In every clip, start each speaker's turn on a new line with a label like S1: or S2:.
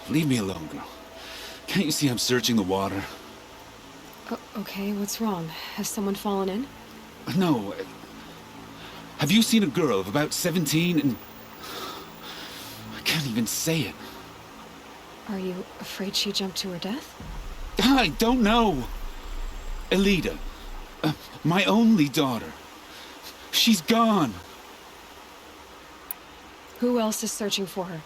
S1: Leave me alone, girl. Can't you see I'm searching the water?
S2: Okay, what's wrong? Has someone fallen in?
S1: No. Have you seen a girl of about 17 and... I can't even say it.
S2: Are you afraid she jumped to her death?
S1: I don't know. Elida. My only daughter. She's gone.
S2: Who else is searching for her?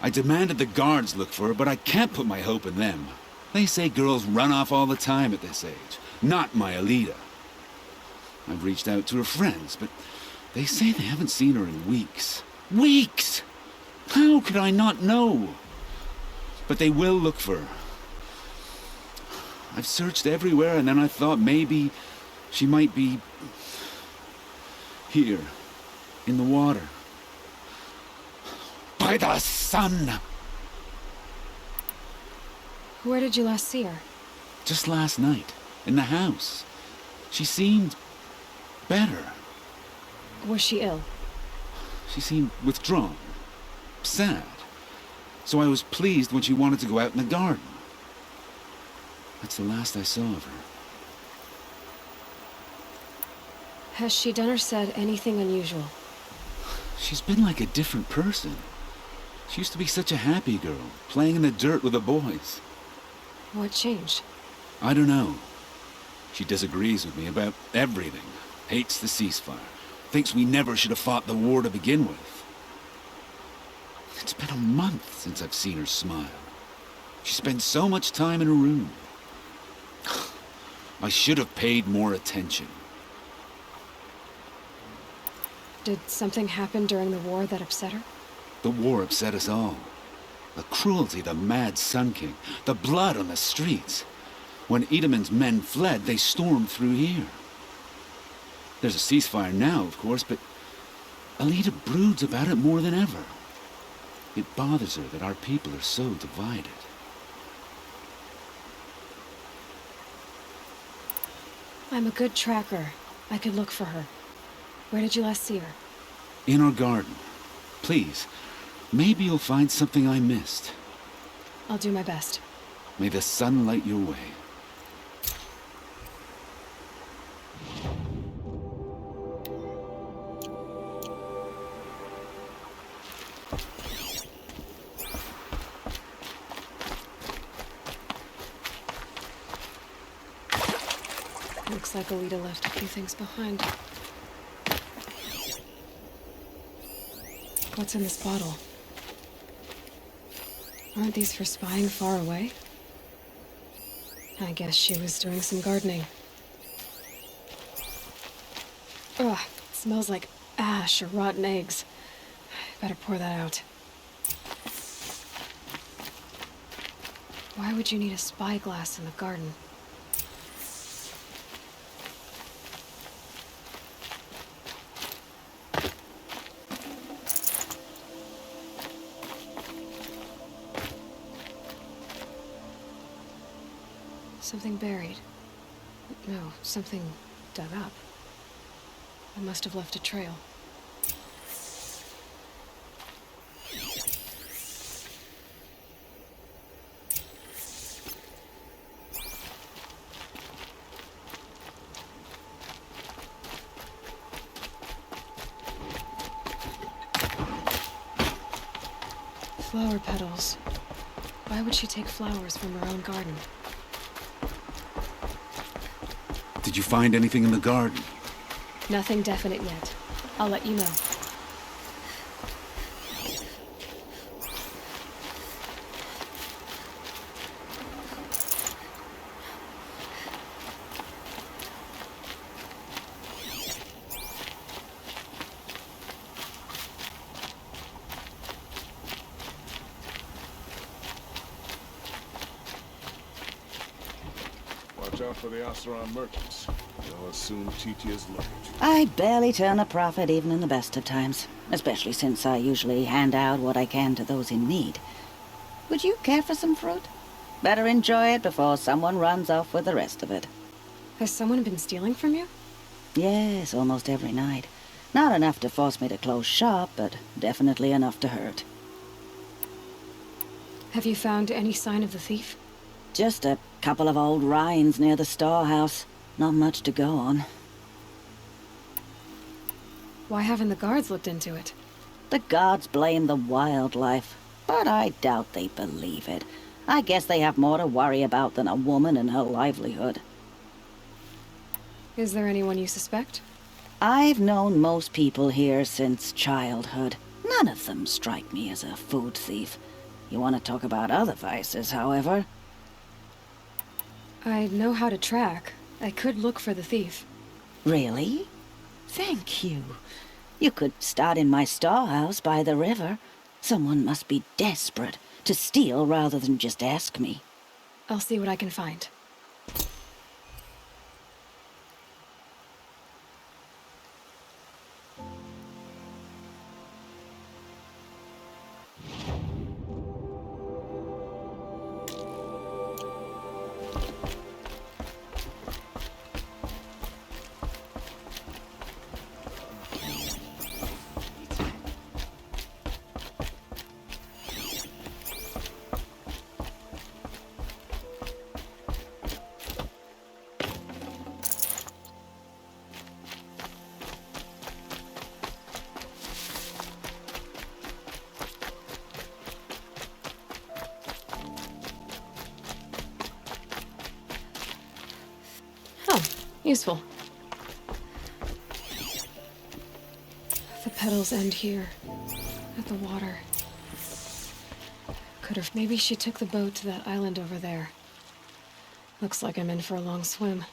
S1: I demanded the guards look for her, but I can't put my hope in them. They say girls run off all the time at this age. Not my Elida. I've reached out to her friends, but they say they haven't seen her in weeks. Weeks! How could I not know? But they will look for her. I've searched everywhere, and then I thought maybe she might be... here, in the water. By the sun!
S2: Where did you last see her?
S1: Just last night, in the house. She seemed... better.
S2: Was she ill?
S1: She seemed withdrawn. Sad. So I was pleased when she wanted to go out in the garden. That's the last I saw of her.
S2: Has she done or said anything unusual?
S1: She's been like a different person. She used to be such a happy girl, playing in the dirt with the boys.
S2: What changed?
S1: I don't know. She disagrees with me about everything. Hates the ceasefire. Thinks we never should have fought the war to begin with. It's been a month since I've seen her smile. She spends so much time in her room. I should have paid more attention.
S2: Did something happen during the war that upset her?
S1: The war upset us all. The cruelty of the mad Sun King. The blood on the streets. When Edaman's men fled, they stormed through here. There's a ceasefire now, of course, but Elida broods about it more than ever. It bothers her that our people are so divided.
S2: I'm a good tracker. I could look for her. Where did you last see her?
S1: In our garden. Please, maybe you'll find something I missed.
S2: I'll do my best.
S1: May the sun light your way.
S2: Looks like Elida left a few things behind. What's in this bottle? Aren't these for spying far away? I guess she was doing some gardening. Ugh, it smells like ash or rotten eggs. Better pour that out. Why would you need a spyglass in the garden? Something buried. No, something dug up. I must have left a trail. Flower petals. Why would she take flowers from her own garden?
S1: Did you find anything in the garden?
S2: Nothing definite yet. I'll let you know.
S3: Watch out for the Oseram merchants. They'll assume Titia's luggage.
S4: I barely turn a profit even in the best of times, especially since I usually hand out what I can to those in need. Would you care for some fruit? Better enjoy it before someone runs off with the rest of it.
S2: Has someone been stealing from you?
S4: Yes, almost every night. Not enough to force me to close shop, but definitely enough to hurt.
S2: Have you found any sign of the thief?
S4: Just a couple of old rinds near the storehouse. Not much to go on.
S2: Why haven't the guards looked into it?
S4: The guards blame the wildlife, but I doubt they believe it. I guess they have more to worry about than a woman and her livelihood.
S2: Is there anyone you suspect?
S4: I've known most people here since childhood. None of them strike me as a food thief. You want to talk about other vices, however?
S2: I know how to track. I could look for the thief.
S4: Really? Thank you. You could start in my storehouse by the river. Someone must be desperate to steal rather than just ask me.
S2: I'll see what I can find. Oh, useful. The petals end here, at the water. Could've... Maybe she took the boat to that island over there. Looks like I'm in for a long swim.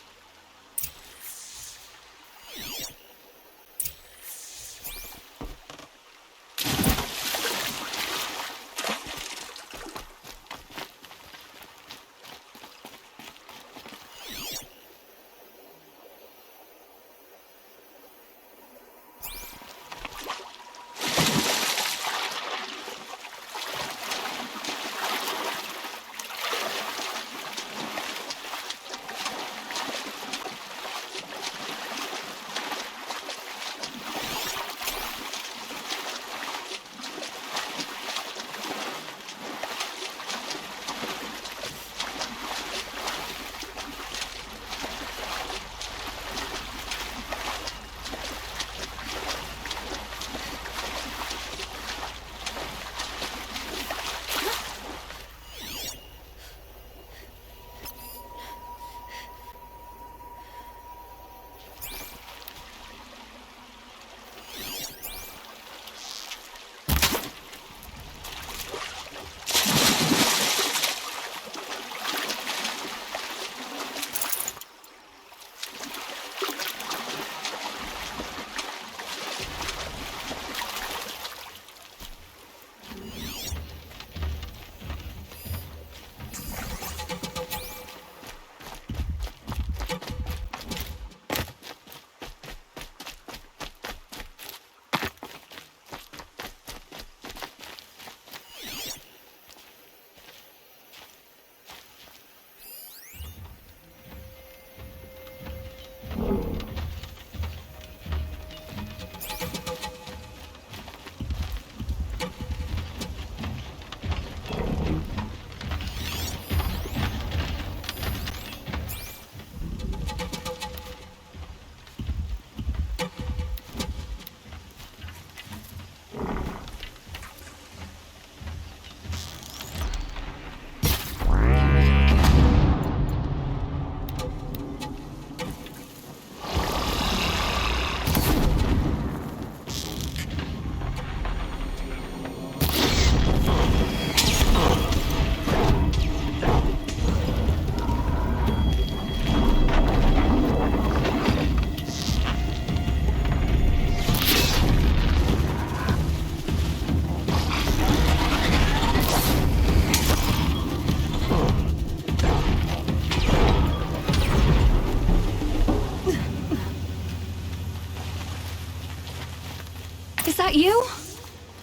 S2: Is that you?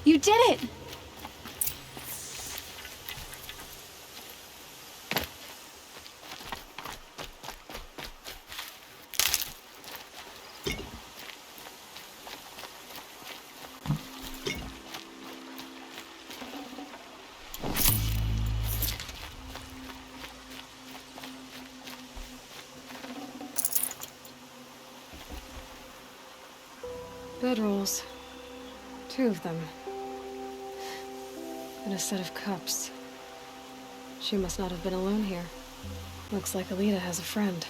S2: You did it! Bedrolls. 2 of them. And a set of cups. She must not have been alone here. Looks like Alita has a friend.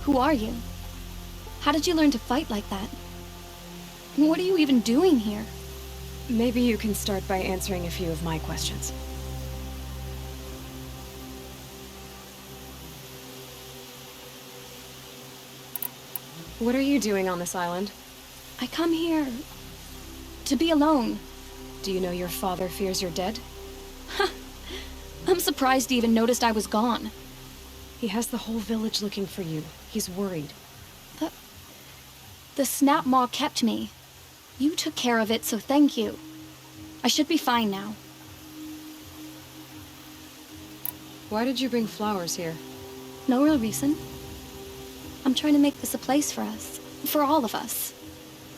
S5: Who are you? How did you learn to fight like that? And what are you even doing here?
S2: Maybe you can start by answering a few of my questions. What are you doing on this island?
S5: I come here to be alone.
S2: Do you know your father fears you're dead?
S5: I'm surprised he even noticed I was gone.
S2: He has the whole village looking for you. He's worried.
S5: The snap maw kept me. You took care of it, so thank you. I should be fine now.
S2: Why did you bring flowers here?
S5: No real reason. I'm trying to make this a place for us. For all of us.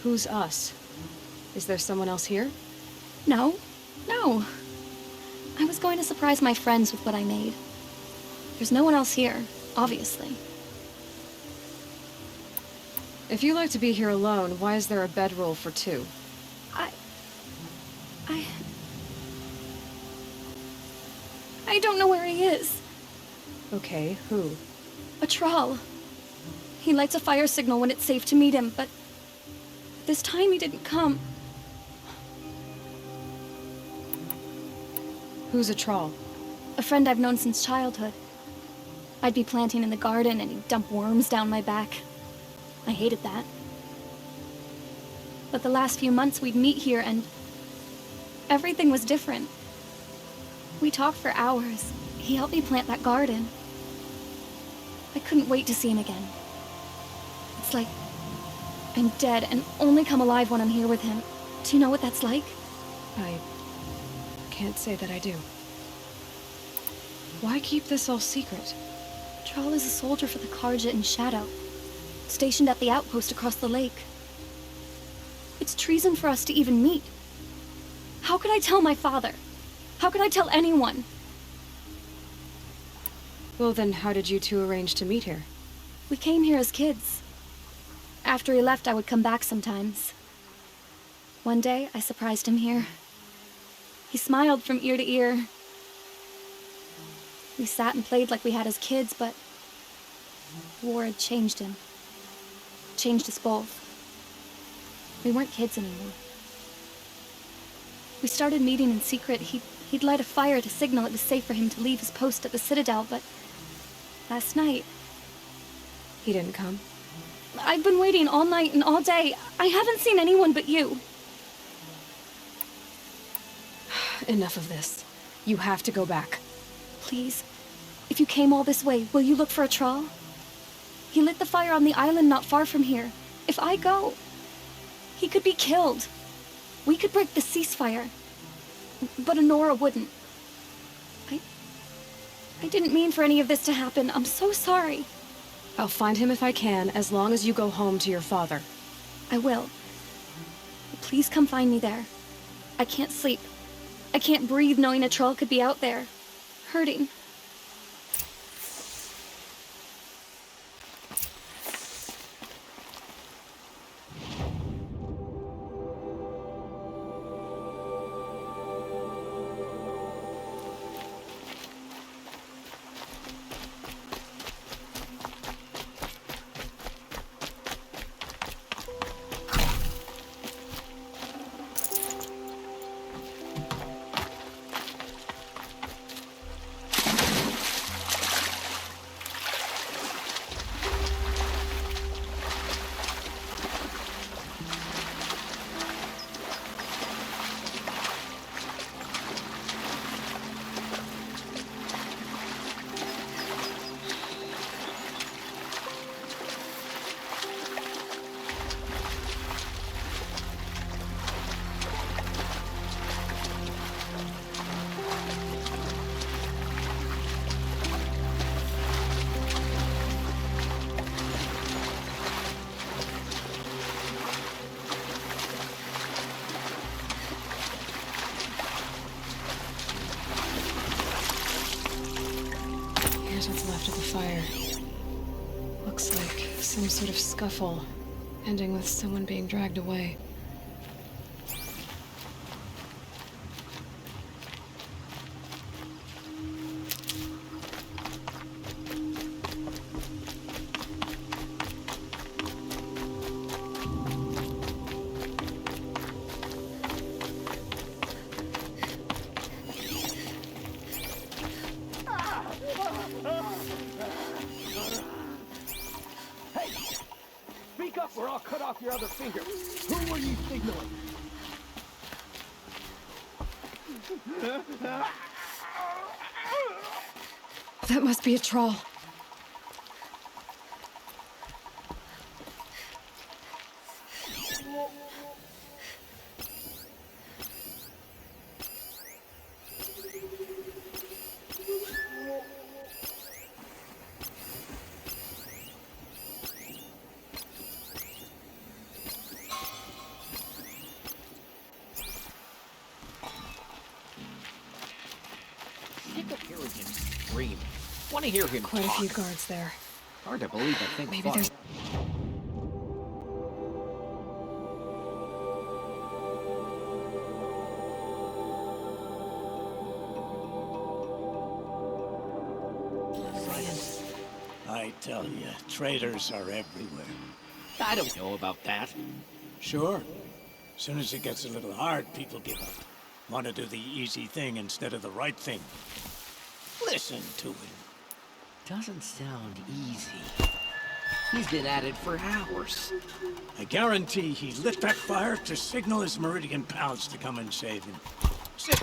S2: Who's us? Is there someone else here?
S5: No. No. I was going to surprise my friends with what I made. There's no one else here, obviously.
S2: If you like to be here alone, why is there a bedroll for 2?
S5: I don't know where he is.
S2: Okay, who?
S5: A troll. He lights a fire signal when it's safe to meet him, but this time he didn't come.
S2: Who's a troll?
S5: A friend I've known since childhood. I'd be planting in the garden and he'd dump worms down my back. I hated that. But the last few months we'd meet here and everything was different. We talked for hours. He helped me plant that garden. I couldn't wait to see him again. It's like I'm dead and only come alive when I'm here with him. Do you know what that's like?
S2: I can't say that I do. Why keep this all secret?
S5: Troll is a soldier for the Karja in Shadow, stationed at the outpost across the lake. It's treason for us to even meet. How could I tell my father? How could I tell anyone?
S2: Well then, how did you 2 arrange to meet here?
S5: We came here as kids. After he left, I would come back sometimes. One day, I surprised him here. He smiled from ear to ear. We sat and played like we had as kids, but war had changed him. Changed us both. We weren't kids anymore. We started meeting in secret. He'd light a fire to signal it was safe for him to leave his post at the Citadel, but last night...
S2: He didn't come?
S5: I've been waiting all night and all day. I haven't seen anyone but you.
S2: Enough of this. You have to go back.
S5: Please, if you came all this way, will you look for a troll? He lit the fire on the island not far from here. If I go, he could be killed. We could break the ceasefire, but Honora wouldn't. I didn't mean for any of this to happen. I'm so sorry.
S2: I'll find him if I can, as long as you go home to your father.
S5: I will. Please come find me there. I can't sleep. I can't breathe knowing a troll could be out there, hurting.
S2: Some sort of scuffle, ending with someone being dragged away.
S6: Speak up or I'll cut off your other finger. Who were you signaling?
S2: That must be a troll.
S6: Stick up here and scream. Want to hear him
S2: Quite a
S6: talk.
S2: few guards there.
S6: Hard to believe I think
S2: Maybe there's...
S7: I tell you, traitors are everywhere.
S6: I don't know about that.
S7: Sure. As soon as it gets a little hard, people give up. Want to do the easy thing instead of the right thing. Listen to him.
S6: Doesn't sound easy. He's been at it for hours.
S7: I guarantee he lit that fire to signal his Meridian pals to come and save him. Sit.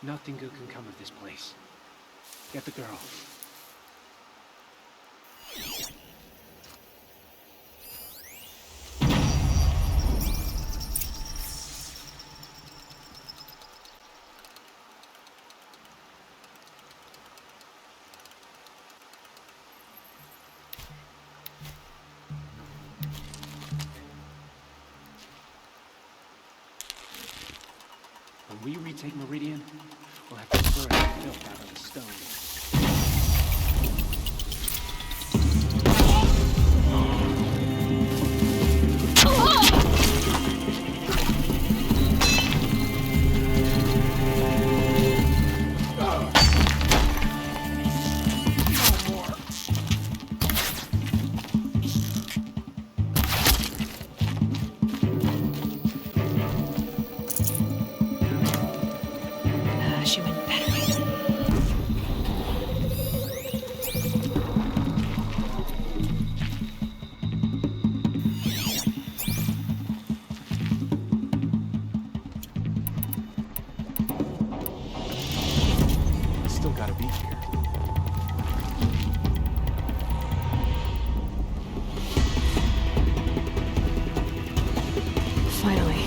S8: Nothing good can come of this place. Get the girl. When we retake Meridian, we'll have to burn the filth out of the stone.
S2: She went that way.
S8: Still gotta be here.
S2: Finally.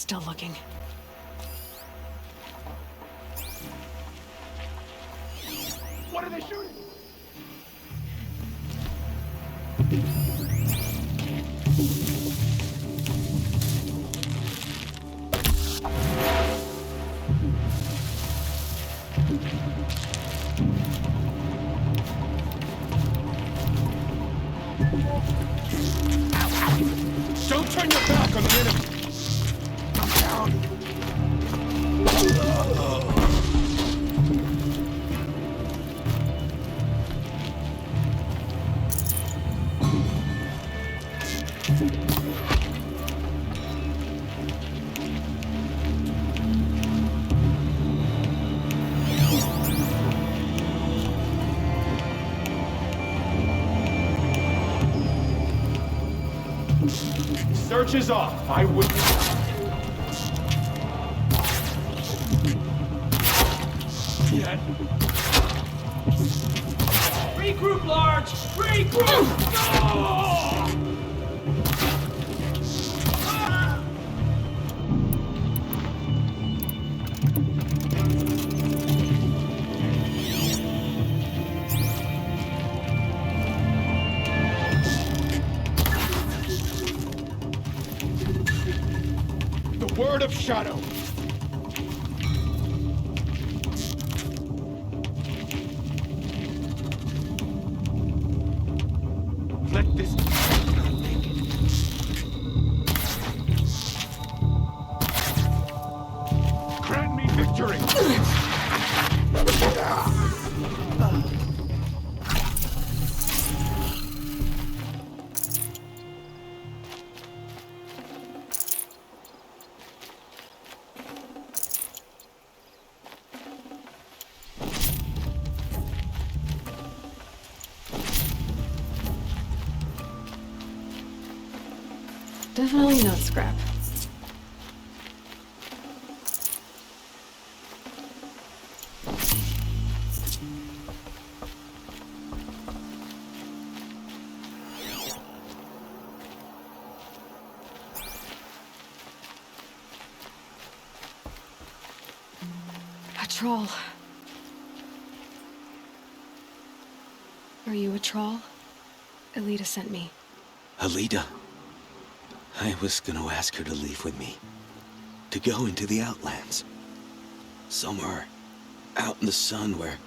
S2: still looking.
S8: What are they shooting?
S3: Don't turn your back on the enemy! I'm down!
S8: Search is off. I wouldn't. Yet. Regroup, Large! Regroup! No!
S3: The word of Shadow!
S8: Let this not make it.
S3: Grant me victory!
S2: Definitely not scrap. A troll. Are you a troll? Elita sent me.
S9: Alita. I was gonna ask her to leave with me. To go into the Outlands. Somewhere out in the sun where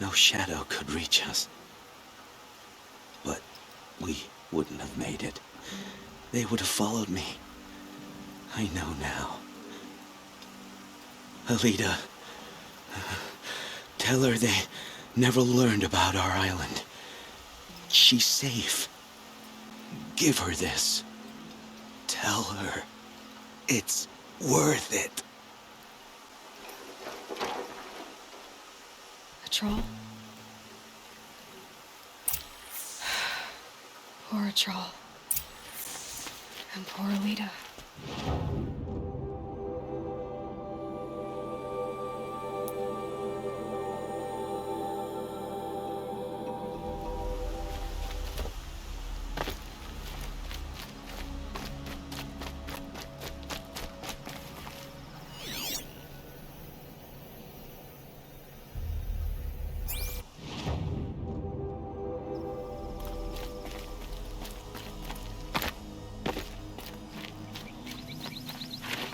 S9: no shadow could reach us. But we wouldn't have made it. They would have followed me. I know now. Alita, tell her they never learned about our island. She's safe. Give her this. Tell her it's worth it.
S2: A troll? Poor troll. And poor Alita.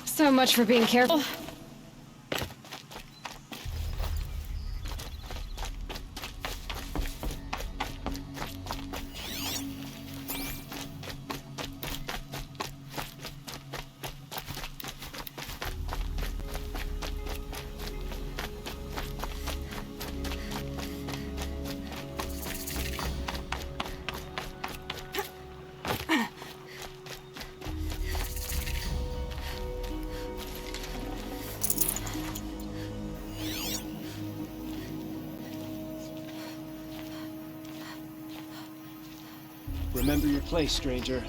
S2: So much for being careful.
S8: Remember your place, stranger.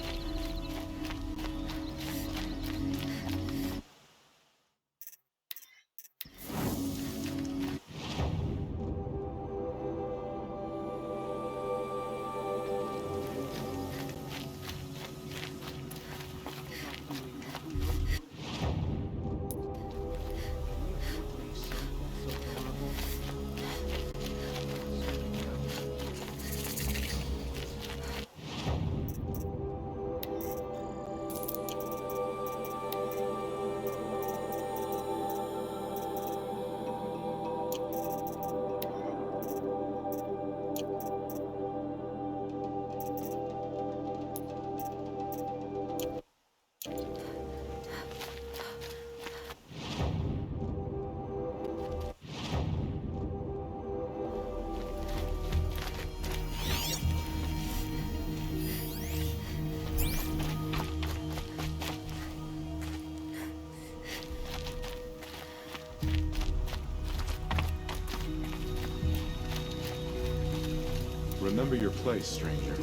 S3: Remember your place, stranger.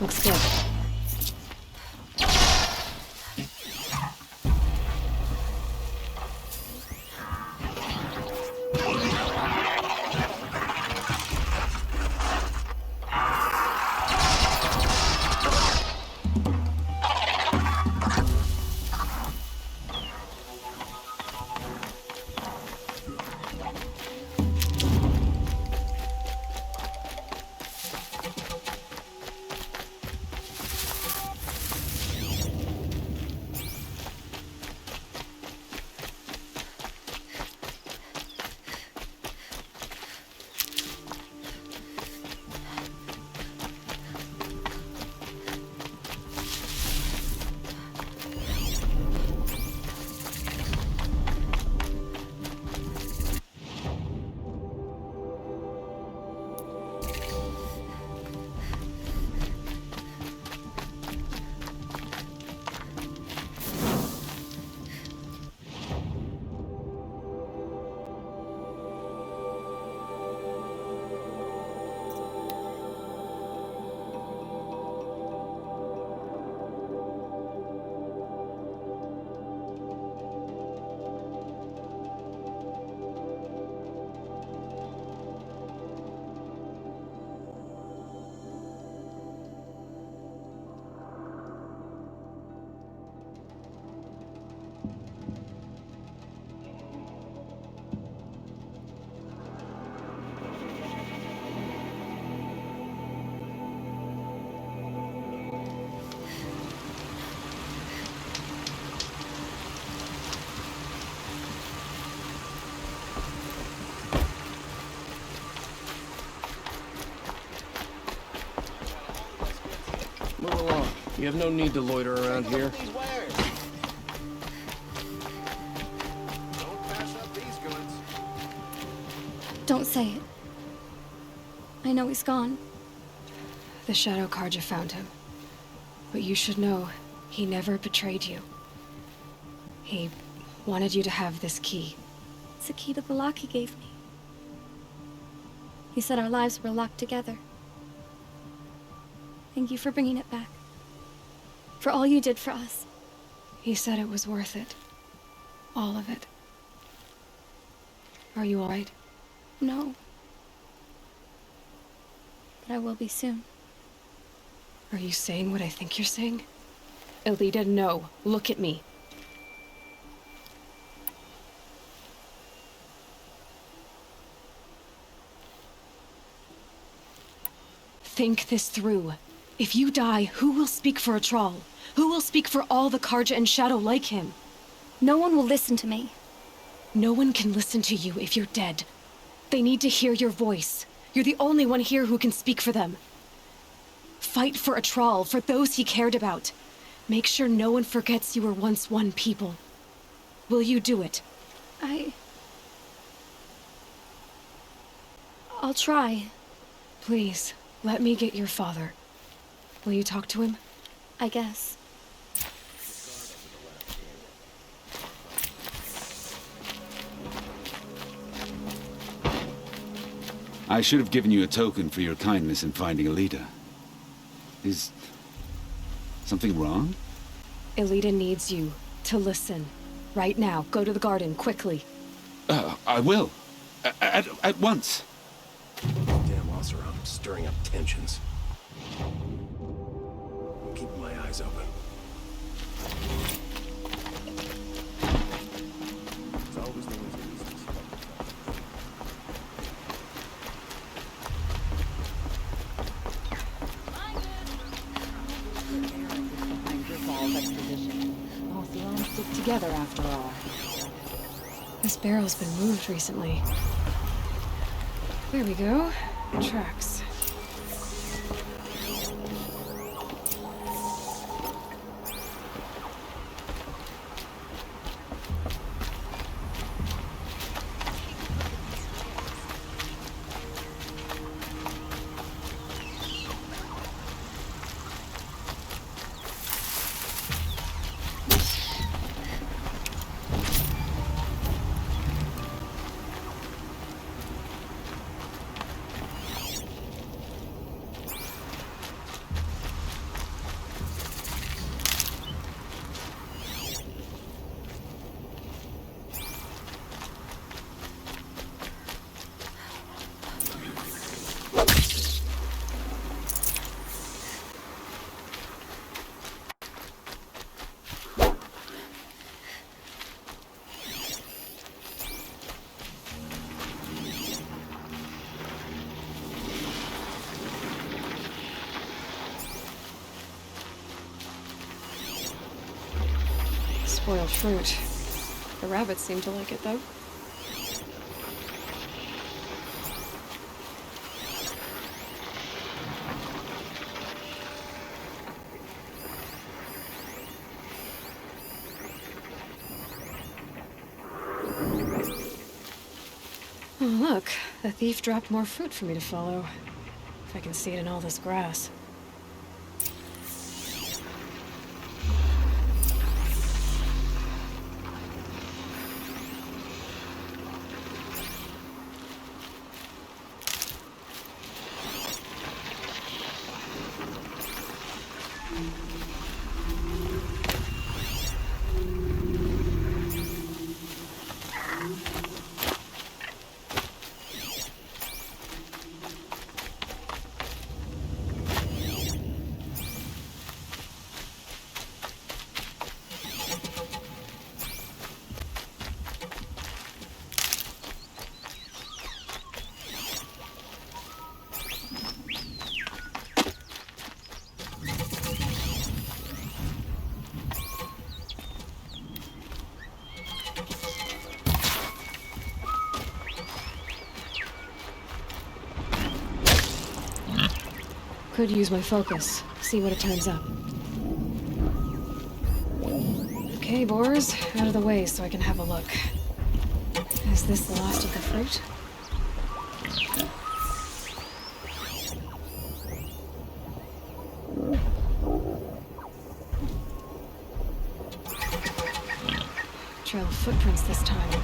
S2: Looks good.
S8: Move along. You have no need to loiter around here.
S5: Don't say it. I know he's gone.
S2: The Shadow Carja found him. But you should know, he never betrayed you. He wanted you to have this key.
S5: It's a key to the lock he gave me. He said our lives were locked together. Thank you for bringing it back. For all you did for us.
S2: He said it was worth it. All of it. Are you all right?
S5: No. But I will be soon.
S2: Are you saying what I think you're saying? Elita, no. Look at me. Think this through. If you die, who will speak for Atral? Who will speak for all the Carja and Shadow like him?
S5: No one will listen to me.
S2: No one can listen to you if you're dead. They need to hear your voice. You're the only one here who can speak for them. Fight for Atral, for those he cared about. Make sure no one forgets you were once one people. Will you do it?
S5: I'll try.
S2: Please, let me get your father. Will you talk to him?
S5: I guess.
S1: I should have given you a token for your kindness in finding Alita. Is something wrong?
S2: Elita needs you to listen. Right now, go to the garden, quickly.
S1: I will. At once.
S3: Damn monster, I'm stirring up tensions. I'm keeping my eyes open. It's always the ones that use this.
S4: Behind revolve exposition. All theons stick together after all.
S2: This barrel's been moved recently. There we go. Tracks. Spoiled fruit. The rabbits seem to like it, though. Oh, look. The thief dropped more fruit for me to follow. If I can see it in all this grass. Could use my focus. See what it turns up. Okay, boars, out of the way so I can have a look. Is this the last of the fruit? Trail of footprints this time.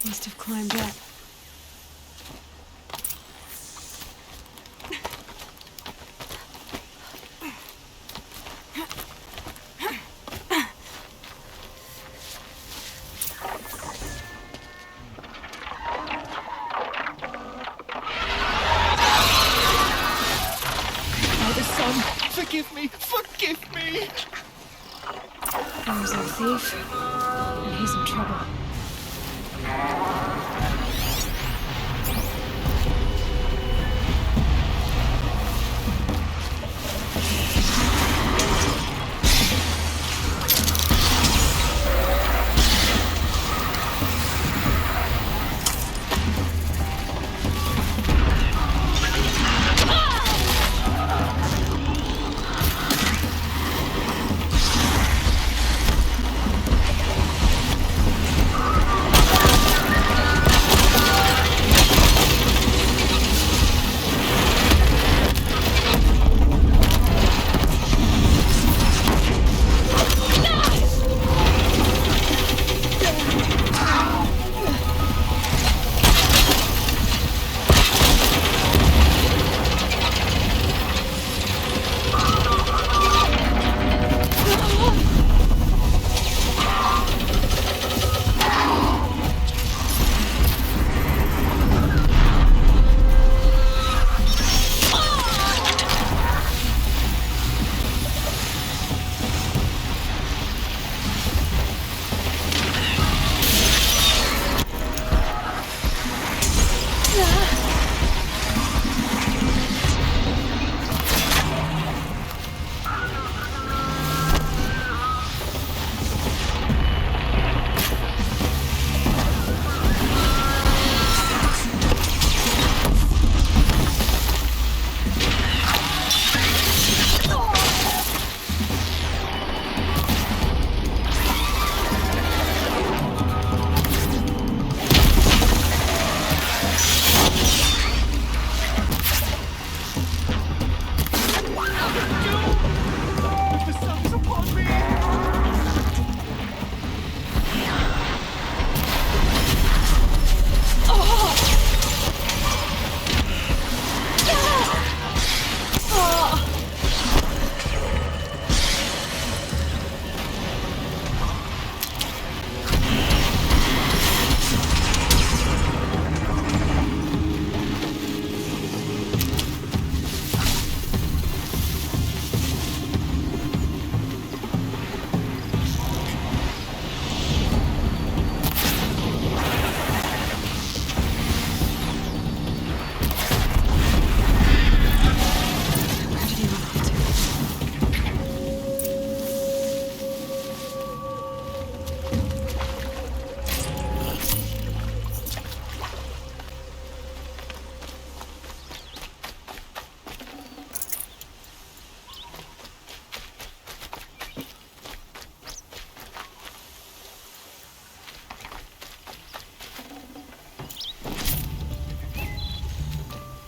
S2: Must have climbed up.
S1: Father, son, forgive me! Forgive me!
S2: There's our thief. And he's in trouble.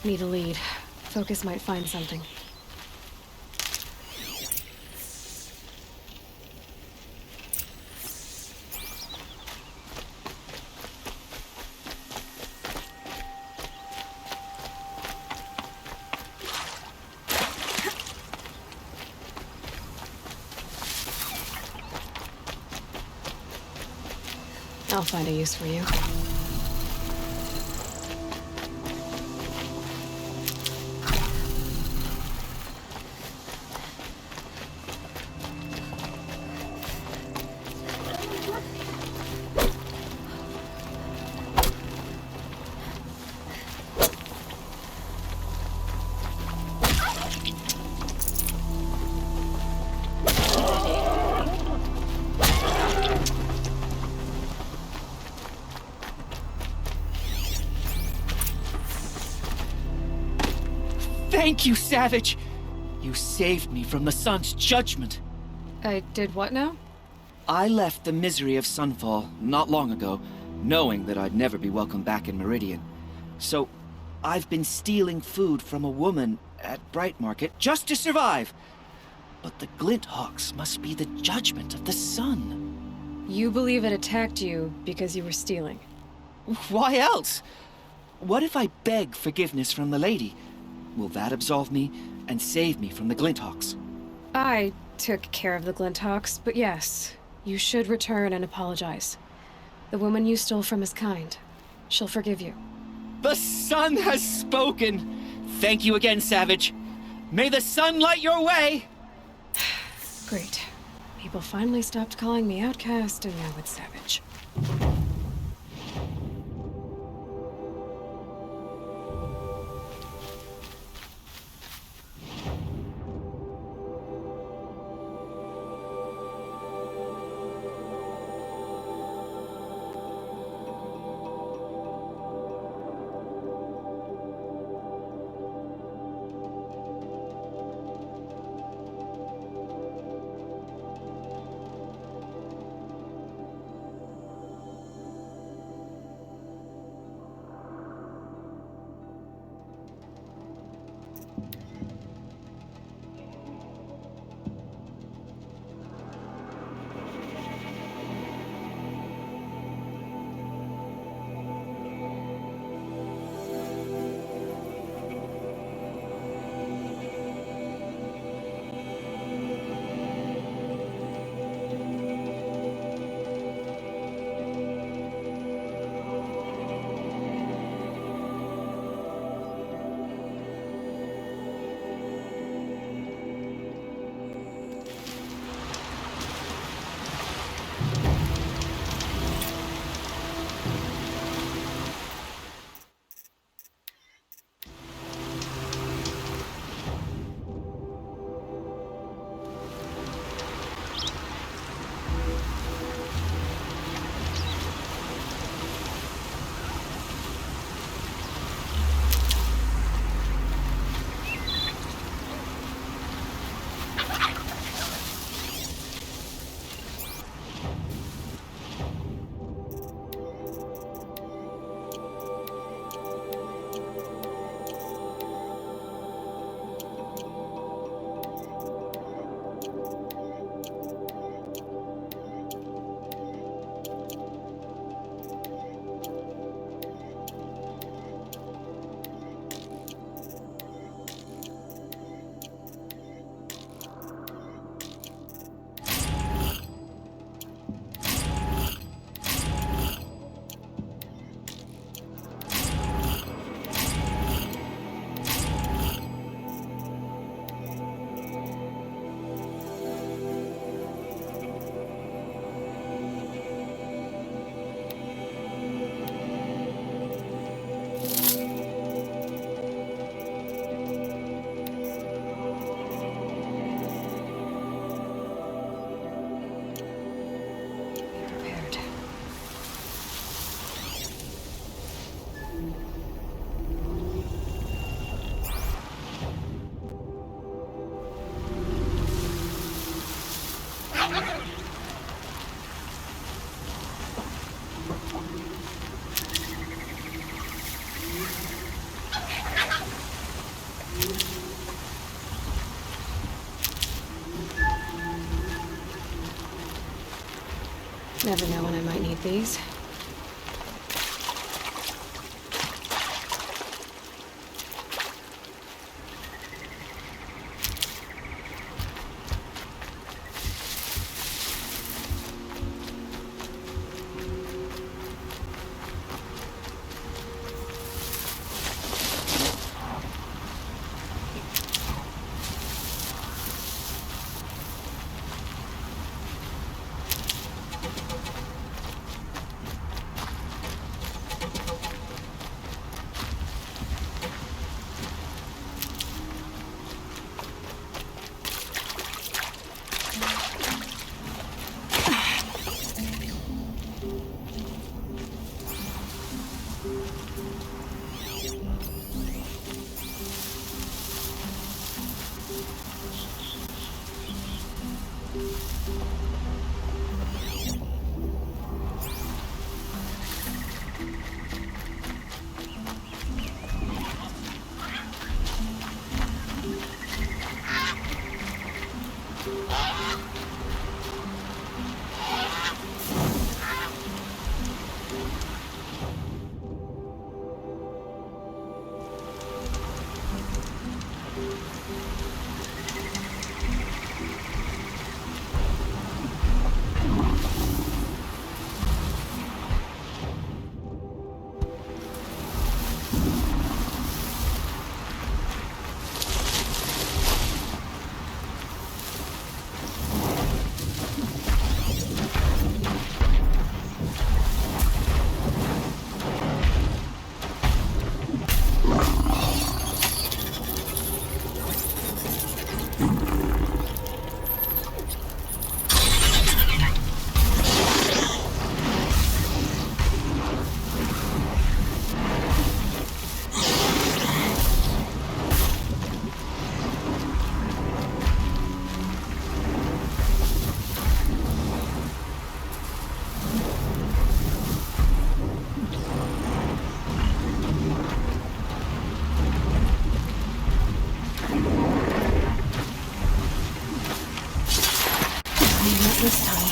S2: Need a lead. Focus might find something. I'll find a use for you.
S6: Thank you, Savage! You saved me from the sun's judgment.
S2: I did what now?
S6: I left the misery of Sunfall not long ago, knowing that I'd never be welcome back in Meridian. So, I've been stealing food from a woman at Bright Market just to survive. But the Glinthawks must be the judgment of the sun.
S2: You believe it attacked you because you were stealing?
S6: Why else? What if I beg forgiveness from the lady? Will that absolve me and save me from the Glinthawks?
S2: I took care of the Glinthawks, but yes, you should return and apologize. The woman you stole from is kind. She'll forgive you.
S6: The sun has spoken! Thank you again, Savage. May the sun light your way!
S2: Great. People finally stopped calling me outcast, and now it's Savage. Never know when I might need these. This time.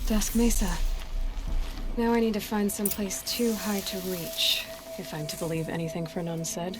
S2: Dusk Mesa. Now I need to find someplace too high to reach, if I'm to believe anything Fernand said.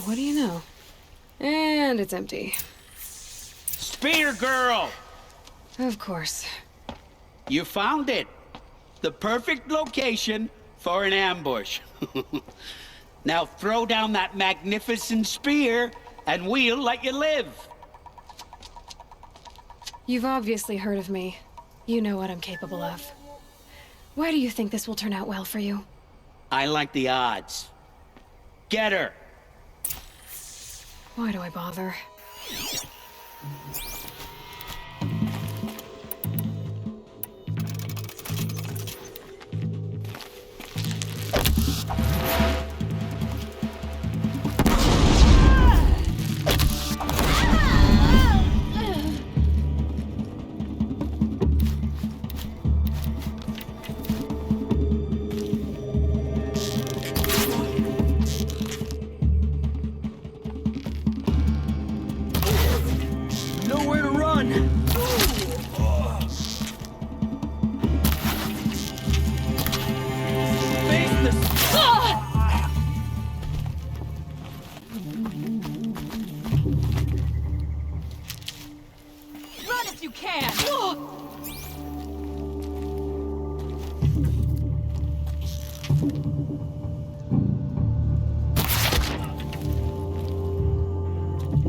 S2: what do you know? And it's empty.
S10: Spear girl!
S2: Of course.
S10: You found it. The perfect location for an ambush. Now throw down that magnificent spear, and we'll let you live.
S2: You've obviously heard of me. You know what I'm capable of. Why do you think this will turn out well for you?
S10: I like the odds. Get her!
S2: Why do I bother?
S6: Nowhere to run! Face the...
S2: Run if you can!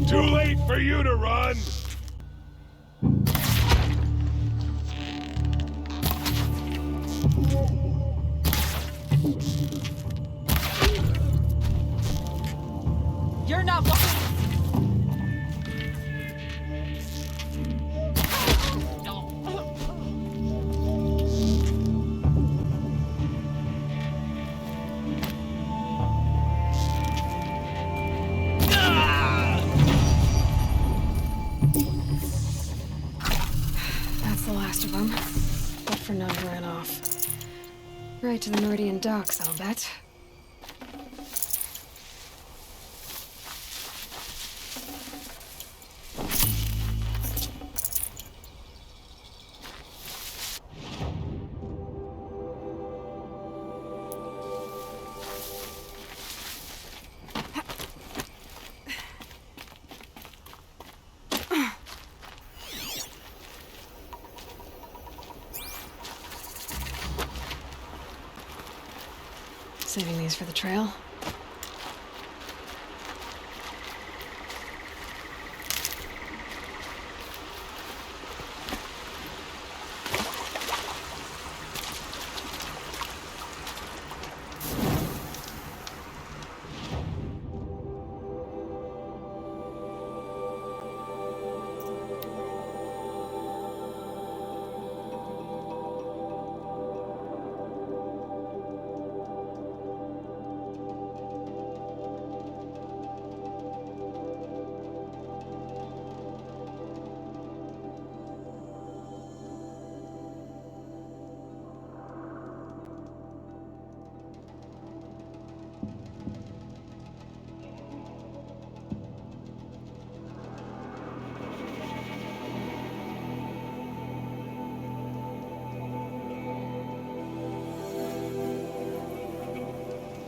S3: Too late for you to run!
S2: You're not... That's the last of them. But for none ran off. Right to the Meridian docks, I'll bet. Saving these for the trail.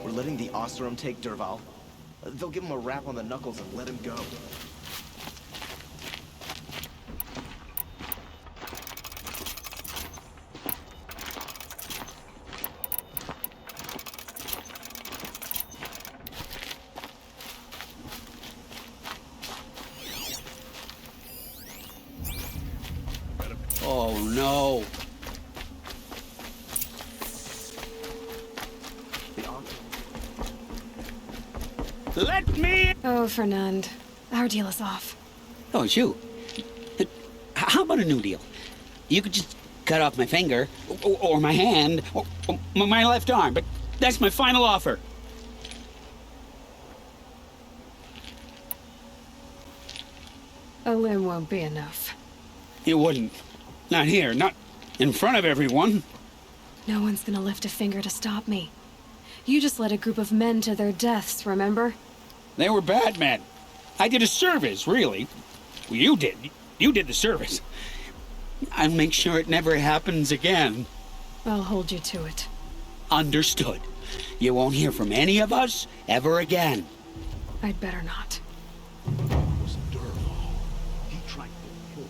S11: We're letting the Oseram take Derval. They'll give him a rap on the knuckles and let him go.
S10: Oh no. Let me...
S2: Oh, Fernand. Our deal is off.
S10: Oh, it's you. How about a new deal? You could just cut off my finger, or my hand, or my left arm, but that's my final offer.
S2: A limb won't be enough.
S10: It wouldn't. Not here, not in front of everyone.
S2: No one's gonna lift a finger to stop me. You just led a group of men to their deaths, remember?
S10: They were bad men. I did a service, really. Well, you did. You did the service. I'll make sure it never happens again.
S2: I'll hold you to it.
S10: Understood. You won't hear from any of us ever again.
S2: I'd better not.
S3: It was Dervahl. He tried to kill him.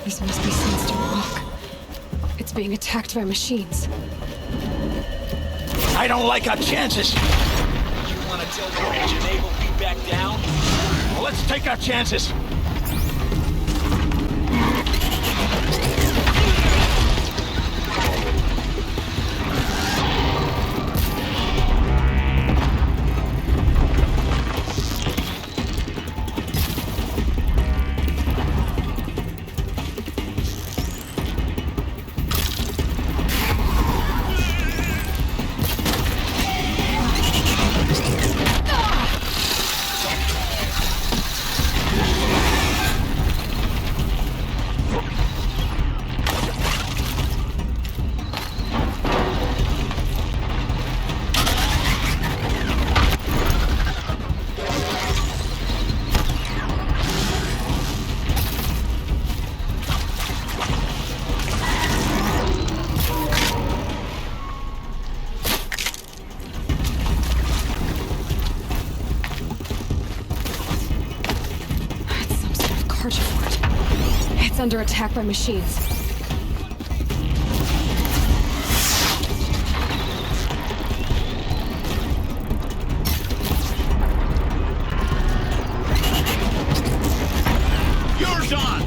S2: This must be Sinister Rock. It's being attacked by machines.
S7: I don't like our chances.
S9: You want to tell the engine able to be back down?
S7: Well, let's take our chances.
S2: It's under attack by machines.
S7: You're done!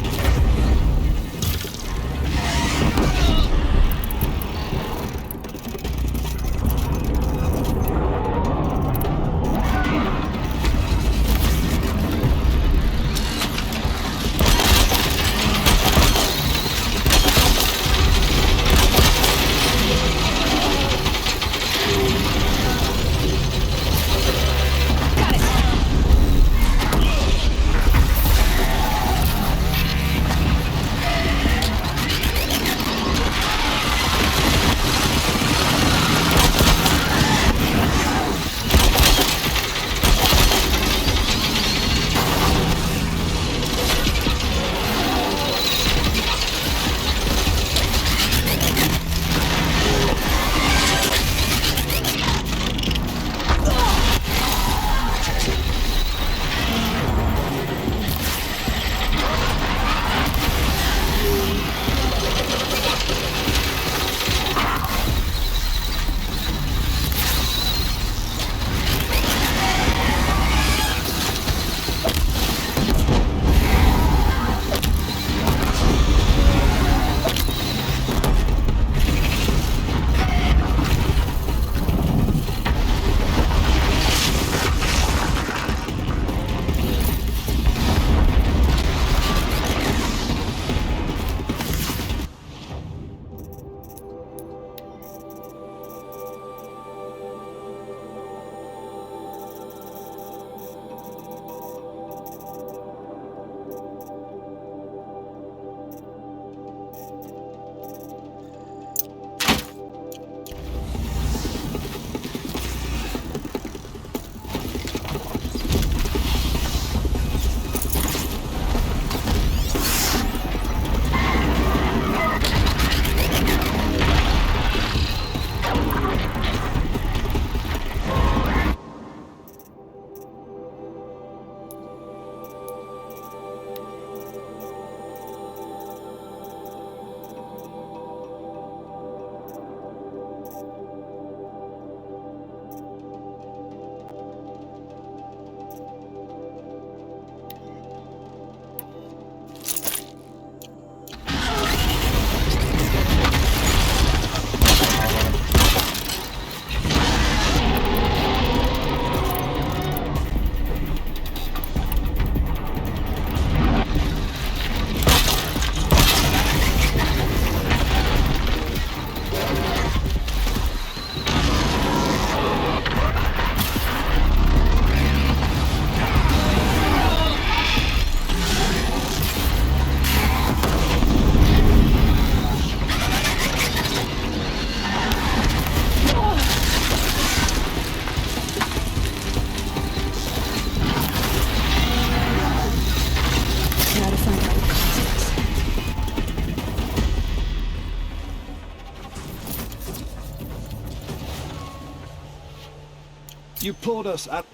S12: You pulled us out.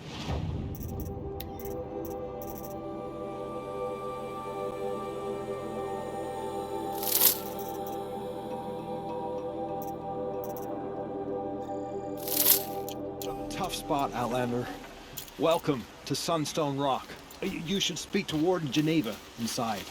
S12: Tough spot, Outlander. Welcome to Sunstone Rock. You should speak to Warden Geneva inside.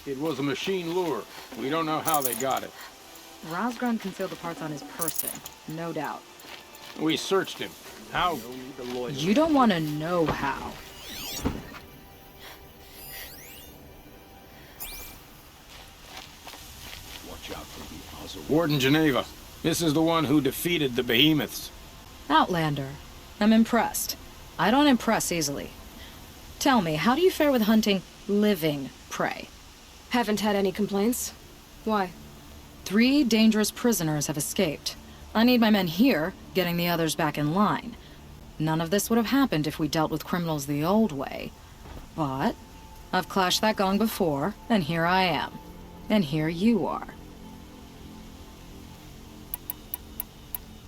S13: It was a machine lure. We don't know how they got it.
S14: Rosgron concealed the parts on his person, no doubt.
S13: We searched him. How?
S14: You don't want to know how.
S3: Watch out for the
S13: Warden Geneva. This is the one who defeated the behemoths.
S14: Outlander. I'm impressed. I don't impress easily. Tell me, how do you fare with hunting living prey?
S2: Haven't had any complaints. Why?
S14: 3 dangerous prisoners have escaped. I need my men here, getting the others back in line. None of this would have happened if we dealt with criminals the old way. But I've clashed that gong before, and here I am. And here you are.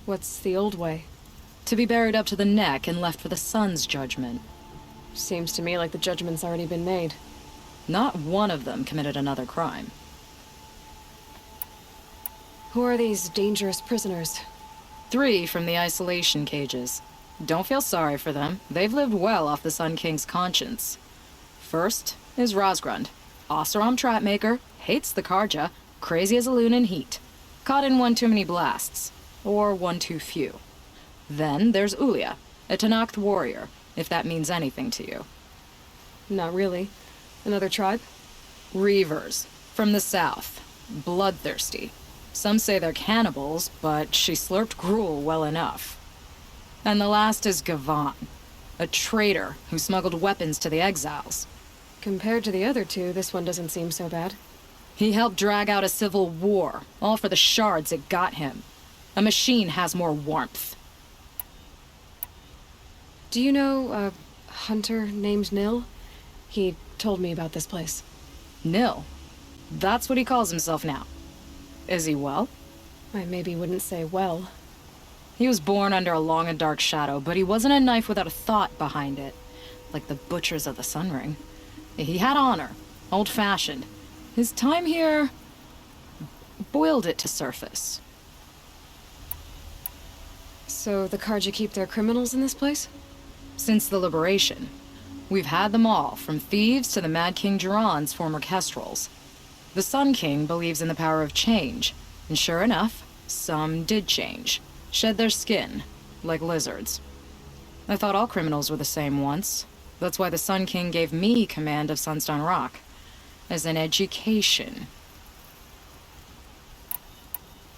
S2: What's the old way?
S14: To be buried up to the neck and left for the sun's judgment.
S2: Seems to me like the judgment's already been made.
S14: Not one of them committed another crime.
S2: Who are these dangerous prisoners?
S14: 3 from the isolation cages. Don't feel sorry for them. They've lived well off the Sun King's conscience. First is Rosgrund. Oseram trapmaker, hates the Karja, crazy as a loon in heat. Caught in one too many blasts. Or one too few. Then there's Ulia, a Tanakh warrior, if that means anything to you.
S2: Not really. Another tribe?
S14: Reavers, from the south. Bloodthirsty. Some say they're cannibals, but she slurped gruel well enough. And the last is Gavan, a traitor who smuggled weapons to the exiles.
S2: Compared to the other 2, this one doesn't seem so bad.
S14: He helped drag out a civil war, all for the shards it got him. A machine has more warmth.
S2: Do you know a hunter named Nil? He told me about this place.
S14: Nil? That's what he calls himself now. Is he well?
S2: I maybe wouldn't say well.
S14: He was born under a long and dark shadow, but he wasn't a knife without a thought behind it. Like the butchers of the Sun Ring. He had honor. Old-fashioned. His time here boiled it to surface.
S2: So the Karja keep their criminals in this place?
S14: Since the liberation. We've had them all, from thieves to the Mad King Duran's former kestrels. The Sun King believes in the power of change, and sure enough, some did change. Shed their skin, like lizards. I thought all criminals were the same once. That's why the Sun King gave me command of Sunstone Rock. As an education.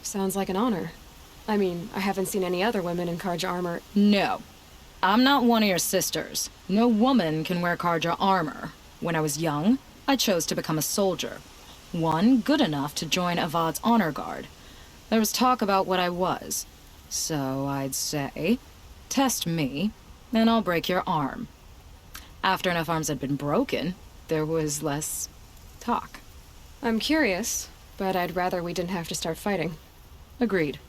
S2: Sounds like an honor. I mean, I haven't seen any other women in Karja armor.
S14: No. I'm not one of your sisters. No woman can wear Karja armor. When I was young, I chose to become a soldier. One good enough to join Avad's honor guard. There was talk about what I was. So I'd say, test me, and I'll break your arm. After enough arms had been broken, there was less talk.
S2: I'm curious, but I'd rather we didn't have to start fighting.
S14: Agreed.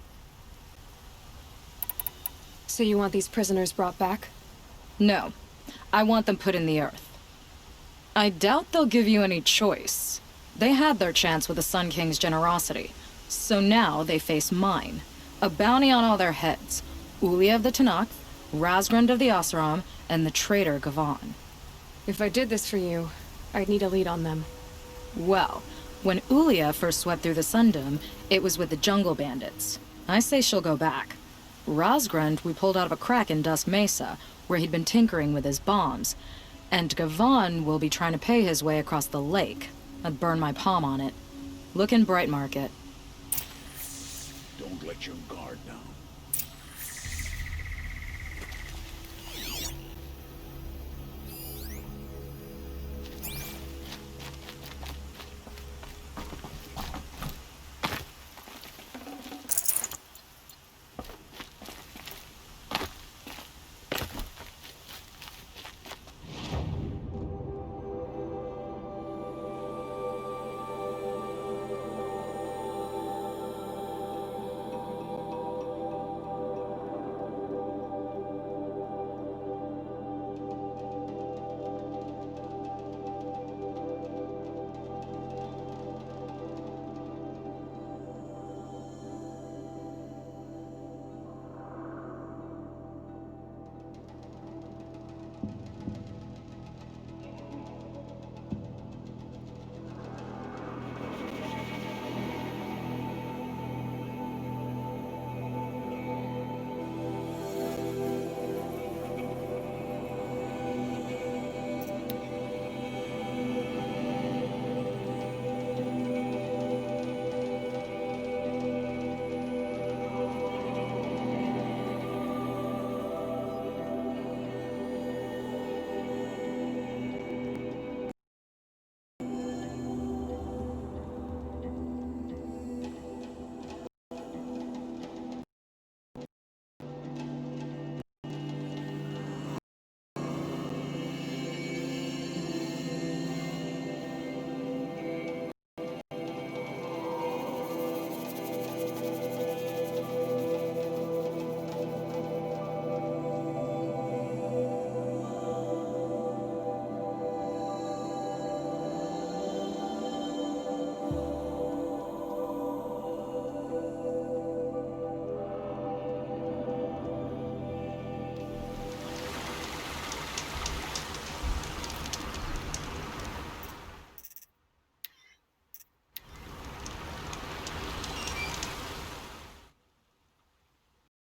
S2: So you want these prisoners brought back?
S14: No. I want them put in the earth. I doubt they'll give you any choice. They had their chance with the Sun King's generosity, so now they face mine. A bounty on all their heads. Ulia of the Tanakh, Razgrund of the Oseram, and the traitor Gavan.
S2: If I did this for you, I'd need a lead on them.
S14: Well, when Ulia first swept through the Sundom, it was with the jungle bandits. I say she'll go back. Razgrund we pulled out of a crack in Dusk Mesa, where he'd been tinkering with his bombs. And Gavan will be trying to pay his way across the lake. I'd burn my palm on it. Look in Bright Market.
S7: Don't let your guard down.